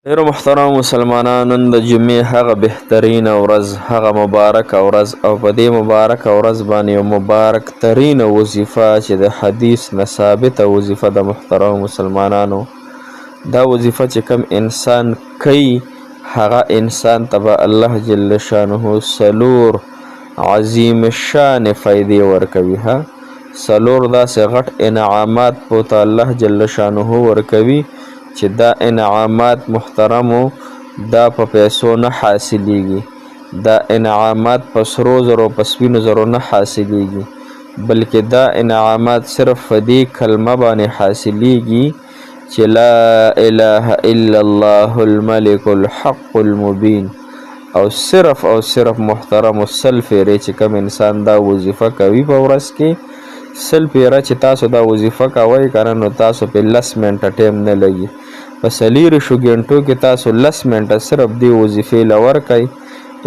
ډیرو محترم مسلمانانو، نن د جمعې هغه بهترینه ورځ، هغه مبارکه ورځ، او په دې مبارکه ورځ باندې یو مبارک ترینه وظیفه چې د حدیث نه ثابته وظیفه د محترم مسلمانانو، دا وظیفه چې کوم انسان کوي هغه انسان ته به الله جل شانه څلور عظیم شان فایدې ورکوي. څلور داسې غټ انعامات په الله جل شانه ورکوي چې دا انعامات محترمو دا په پیسو نه حاصلیږي، دا انعامات په سرو زرو په سپینو زرو نه حاصلیږي، بلکې دا انعامات صرف په دې کلمه باندې حاصلیږي چې لا اله الا الله الملك الحق المبین. او صرف محترمو سل پیرې چې کوم انسان دا وظیفه کوي په ورځ کې، سل پیره چې تاسو دا وظیفه کوئ کنه نو تاسو په 10 منټه ټیم نه لګي، په 40 غنټو کې تاسو 10 منټه صرف دی وظیفې لور کوي،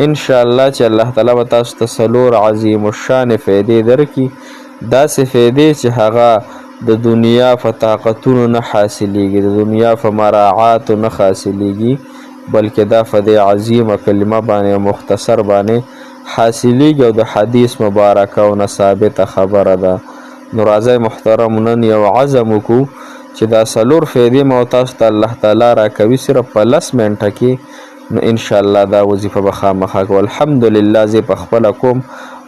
ان شاء الله چې الله تعالی به تاسو ته څلور عظیم الشان فایدې درکړي، داسې فایدې چې هغه د دنیا په طاقتونو نه حاصلیږي، د دنیا په مراعاتو نه حاصلیږي، بلکې دا په دې عظیمه کلمه باندې مختصر باندې حاصلیږي او د حدیث مبارکه او نه ثابته خبره ده. نو راځئ محترم نن یو عزم وکړو چې دا څلور فایدې مو تاسو ته الله تعالی راکوي صرف په 10 منټه کې، نو ان شاء الله دا وظیفه به خامخا کوو. الحمدلله زه په خپله کوم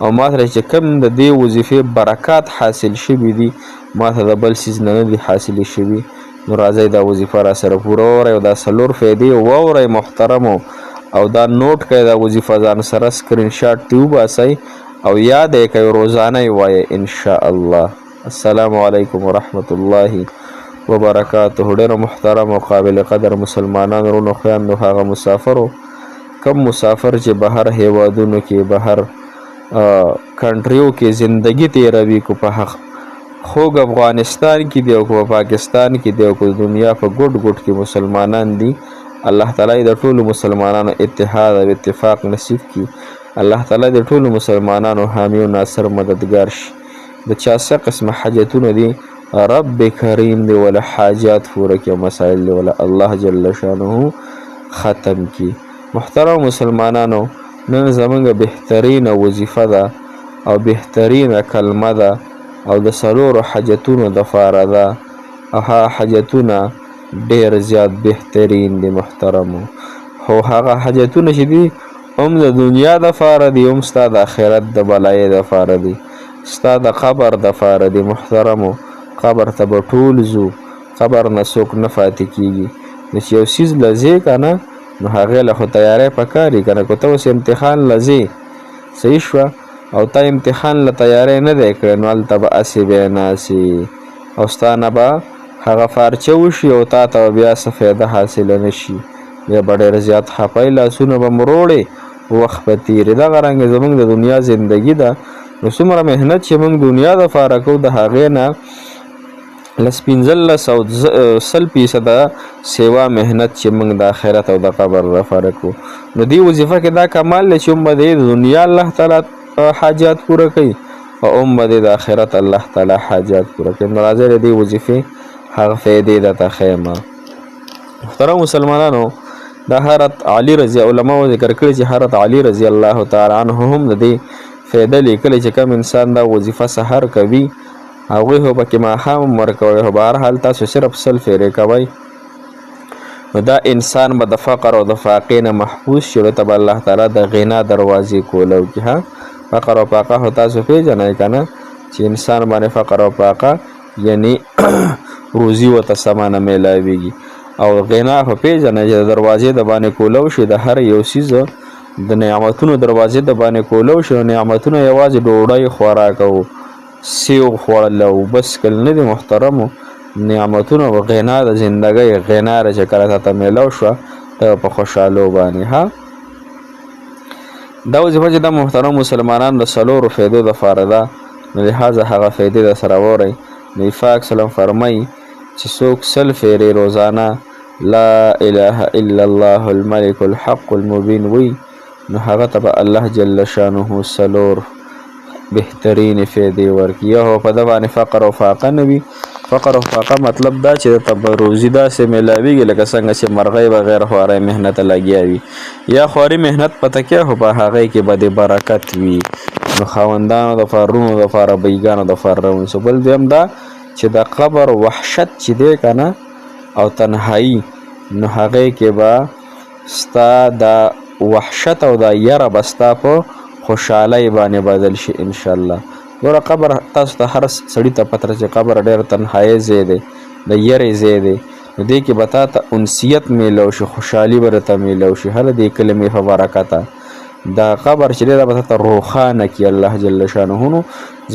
او ما سره چې کوم د دې وظیفې برکات حاصل شوي دي ما ته د بل څیز نه دي حاصلې شوي. نو راځئ دا وظیفه را سره پوره وورئ او دا څلور فایدې واورئ محترمو، او دا نوٹ کړئ، دا وظیفه ځان سره سکرین شاټ تی وباسئ او یاد یې کوئ، روزانه یې وایئ ان شاء الله. السلام علیکم ورحمت الله وبرکاته. ډېر محترم او قابل قدر مسلمانان ورونو خویندو، هغه مسافرو کم مسافر چې بهر هیوادونو کې بهر کنټریو کې زندگی تیروي، کو په خوږ افغانستان کې دی او په پاکستان کې دی او په دنیا په ګوټ ګوټ کې مسلمانان دي، الله تعالی د ټولو مسلمانانو اتحاد او اتفاق نصیب کړي، الله تعالی د ټولو مسلمانانو حامی او ناصر مددگار شي. د چا څه قسمه حاجتونه دي رب کریم دی ولا حاجات پوره کړي او مسائل دی ولا الله جل شانه ختم کړي. محترم مسلمانانو، نن زمونږ بهترینه وظیفه ده او بهترینه کلمه ده او د څلورو حاجتونو دپاره ده، او هغه حاجتونه ډېر زیات بهترین دي محترمو. خو هغه حاجتونه چې دي هم د دنیا دپاره دي، هم ستا د آخرت د بلایې دپاره دي، ستا د قبر دپاره دي محترمو. قبر ته به ټول ځو، قبر نه څوک نه پاتې کېږي، نو چې یو څیز له ځې که نه نو هغې له خو تیاری پکار وي که نه. که ته اوس امتحان له ځې صحیح شوه او تا امتحان له تیاری نه دی کړی نو هلته به هسې بیا ناستې او ستا نه به هغه فارچه وشي او تا ته بیا څه فایده حاصله نه شي، بیا به ډېر زیات خفه لاسونه به مروړې، وخت به تېرې. دغه رنګې زموږ د دنیا زندګي ده، نو څومره محنت چې موږ دنیا دپاره کوو د هغې نه 15 او 100% سیوا محنت چې موږ د آخرت او د قبر دپاره کوو. نو دې وظیفه کې دا کمال دی چې هم به د دنیا الله تعالی حاجات پوره کوي او هم به د آخرت الله تعالی حاجات پوره کوي. نو راځئ د دې وظیفې هغه فایدې درته ښیم. محترم مسلمانانو، دا حضرت علي رضی علماء ذکر کړي چې حضرت علي رضی الله تعالی عنه هم د دې فایده لیکلی چې کوم انسان دا وظیفه سحر کوي هغوی خو پکې ماښام هم ورکوئ، خو بهرحال تاسو صرف 100 پیرې کوئ نو دا انسان به د فقر او د فاقې نه محفوظ شي، ورته به الله تعالی د غنا دروازې کولو کړي. فقر او فاقه خو تاسو پیژنئ که نه چې انسان باندې فقر او فاقه یعنی روزي ورته سمه نه میلاویږي، او غنا خو پیژنئ چې د دروازې د باندې کولو شي د هر یو څیز د نعمتونو دروازې د باندې کولو شي. نعمتونه یوازې ډوډۍ خوراک او سیو خوړل او بس کل نه دي محترمو، نعمتونه او غنا د زندګۍ غنا چې کله تاته میلاو شوه ته په خوشحالو باندې دا وظیفه چې د محترم مسلمانانو د څلورو فایدو دپاره ده، نو لحاظه هغه فایدې در سره واورئ. نبي پاک سلام فرمایي چې څوک 100 پیرې روزانه لا اله الا الله الملك الحق المبین وی نو هغه ته به الله جل شانه څلور بهترین فایدې ورکړي. یو په ده باندې فقر او فاقه نه وي، فقر او فاقه مطلب دا چې ته روزي داسې میلاویږي لکه څنګه چې مرغۍ بغیر خوارۍ محنت لګیا وي یا خواري محنت پته کې خو په هغې کې به د برکت وي نو خاوندانو دپاره رونو دپاره بیګانو دپاره رونسو بل دویم دا چې د قبر وحشت چې دی که نه او تنهایی نو هغې کې به ستا دا وحشت او دا یره به ستا په خوشحالۍ باندې بدل شي انشاءالله ګوره قبر تاسو ته هر سړي ته پته چې قبر ډېر تنهایی ځای دی د یرې ځای دی نو دې کې به تا ته انسیت میلو شي خوشحالي به درته میلو شي هله دې کلمې په برکته دا قبر چې دی دا به تا ته روښانه کړي الله جل شانه نو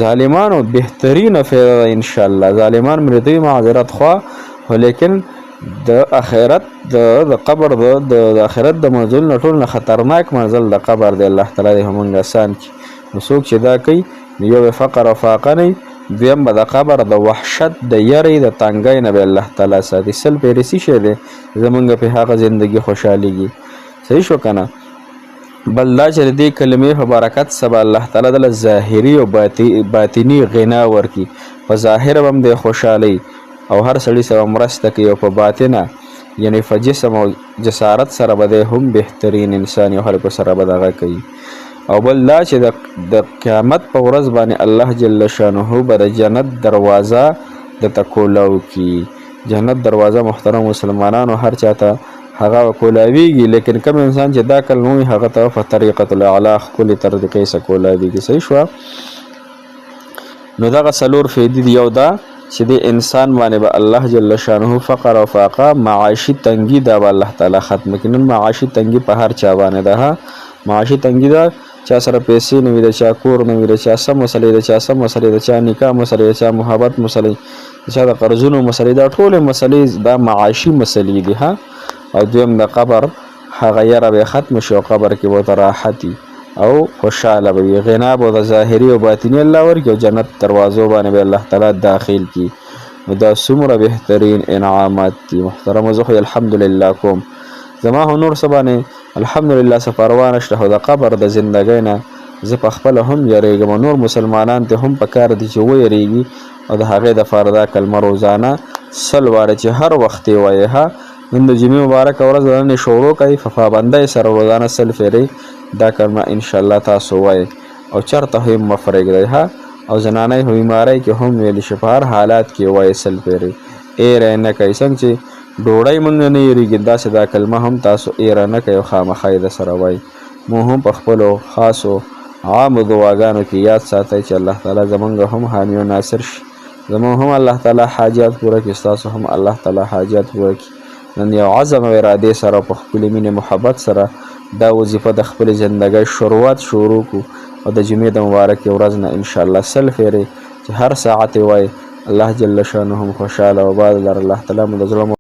ظالمانو بهترینه فایده ده انشاءالله ظالمان مې دوی معذرت خوا خو لیکن د آخرت د قبر د آخرت د منزل نه ټول نه خطرناک منزل د قبر دی الله تعالی دې همونږ آسان کړي نو څوک چې دا کوي یو فقر او فاقه نه دویم به د قبر د وحشت د یرې د تنګۍ نه به الله تعالی ساتي سل پیرې څه شی دی زمونږ په هغه زندګي خوشحالېږي صحیح شو که نه بل دا چې د دې کلمې په برکت سبا الله تعالی دله ظاهري او باطني غنا ورکړي په ظاهر به هم دی خوشحالۍ او هر سړي سره مرسته کوي او په باطنه یعنی په جسم او جسارت سره به دی هم بهترین انسان یو خلکو سره به دغه کوي او بل دا چې د قیامت په ورځ باندې الله جل شانه به د جنت دروازه درته کولاو کي جنت دروازه محترم مسلمانانو هر چاته هغه کولاویږي لیکن کم انسان چې دا کلمه وي هغه ته په طریقة الاعلا ښکلې طریقې سره کولاویږي صحیح شوه نو دغه څلور فایدې دي یو دا چې د انسان باندې به الله جل شانه فقر او فاقه معاشي تنګي دا به الله تعالی ختم کړي نن معاشي تنګي په هر چا باندې ده معاشي تنګي ده چا سره پیسې نه وي د چا کور نه وي د چا څه مسلې د چا څه مسلې د چا نکاح مسلې د چا محبت مسلې د چا د قرضونو مسلې دا ټولې مسلې دا معاشي مسلې دي ها او دویم د قبر هغه یره به ختم شي او قبر کې به ته راحت او خوشحاله به وي غنا به د ظاهري او باطني الله ورکړي او جنت دروازو باندې به الله تعالی داخل کړي نو دا څومره بهترین انعامات دي محترمو زه خو الحمدلله کوم زما هو نور څه باندې الحمدلله څه پروا نشته خو د قبر د زندګۍ نه زه په خپله هم یریږم او نور مسلمانان ته هم پکار دي چې ویریږي او د هغې دپاره دا کلمه روزانه سل واره چې هر وخت یې وایې ها نن د جمعې مبارکه ورځ د نن شروع کوي په پابندۍ سره روزانه سل فیرې دا کلمه انشاءالله تاسو وایئ او چېرته هم مه پرېږدئ ها او زنانۍ په بیمارۍ کې هم ویلی شي په هر حالات کې وایئ سل فیرې ایره نه کوئ څنګه چې ډوډۍ مونږ نه یېرېږي داسې دا کلمه هم تاسو ایره نه کوئ او خامخا یې درسره وایئ مو هم په خپلو خاصو عامو دعاګانو کې یاد ساتئ چې الله تعالی زمونږ هم حامي او ناصر شي زمونږ هم الله تعالی حاجات پوره کړي ستاسو هم الله تعالی حاجات پوره کړي نن یو عزم او ارادې سره په خپلې مینې محبت سره دا وظیفه د خپلې زندګۍ شروعات شروع کړو او د جمعې د مبارکې ورځ نه انشاءالله سل فیرې چې هر ساعت یې وایي الله جل شانه هم خوشحاله او آباد لره الله تعالی مو د زړه